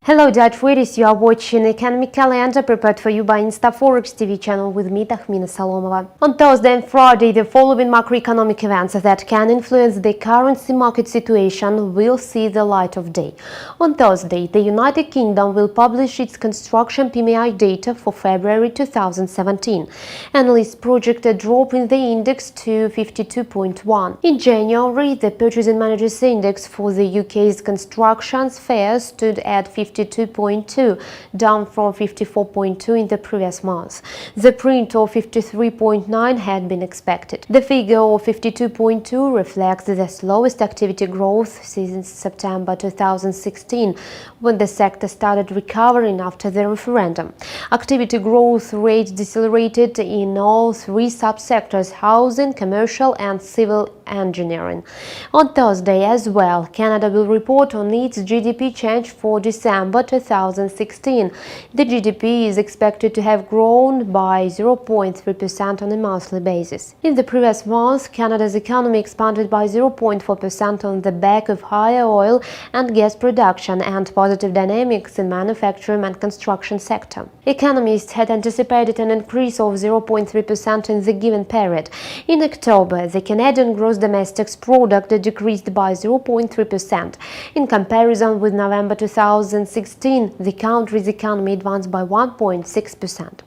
Hello dear traders, you are watching Economic Calendar prepared for you by InstаФорекс TV channel with me, Tahmina Salomova. On Thursday and Friday, the following macroeconomic events that can influence the currency market situation will see the light of day. On Thursday, the United Kingdom will publish its construction PMI data for February 2017. Analysts project a drop in the index to 52.1. In January, the Purchasing Managers Index for the UK's construction sphere stood at 52.2, down from 54.2 in the previous month. The print of 53.9 had been expected. The figure of 52.2 reflects the slowest activity growth since September 2016, when the sector started recovering after the referendum. Activity growth rate decelerated in all three subsectors: housing, commercial and civil engineering. On Thursday as well, Canada will report on its GDP change for December 2016. The GDP is expected to have grown by 0.3% on a monthly basis. In the previous month, Canada's economy expanded by 0.4% on the back of higher oil and gas production and positive dynamics in manufacturing and construction sector. Economists had anticipated an increase of 0.3% in the given period. In October, the Canadian gross domestic product decreased by 0.3%. In comparison with November 2016, the country's economy advanced by 1.6%.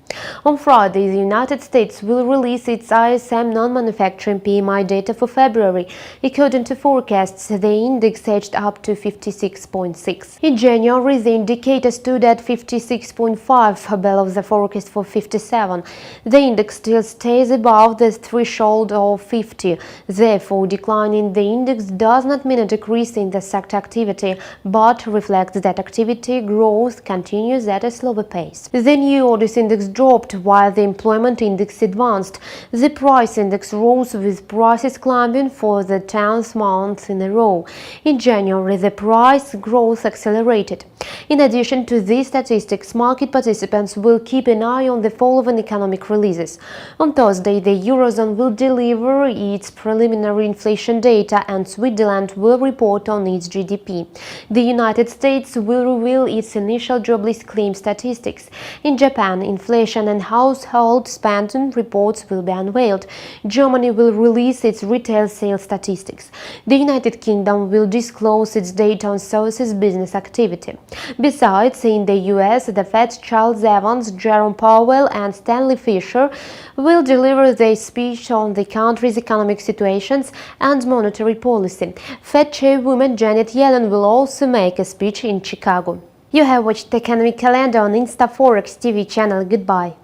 On Friday, the United States will release its ISM non-manufacturing PMI data for February. According to forecasts, the index edged up to 56.6. In January, the indicator stood at 56.5, below the forecast for 57. The index still stays above the threshold of 50. Therefore, decline in the index does not mean a decrease in the sector activity, but reflects that activity growth continues at a slower pace. The new orders index dropped while the employment index advanced. The price index rose, with prices climbing for the 10th month in a row. In January, the price growth accelerated. In addition to these statistics, market participants will keep an eye on the following economic releases. On Thursday, the Eurozone will deliver its preliminary inflation data and Switzerland will report on its GDP. The United States will reveal its initial jobless claim statistics. In Japan, inflation and household spending reports will be unveiled. Germany will release its retail sales statistics. The United Kingdom will disclose its data on services business activity. Besides, in the US, the Fed's Charles Evans, Jerome Powell and Stanley Fischer will deliver their speech on the country's economic situations and monetary policy. Fed Chairwoman Janet Yellen will also make a speech in Chicago. You have watched the Economic Calendar on InstаФорекс TV channel. Goodbye.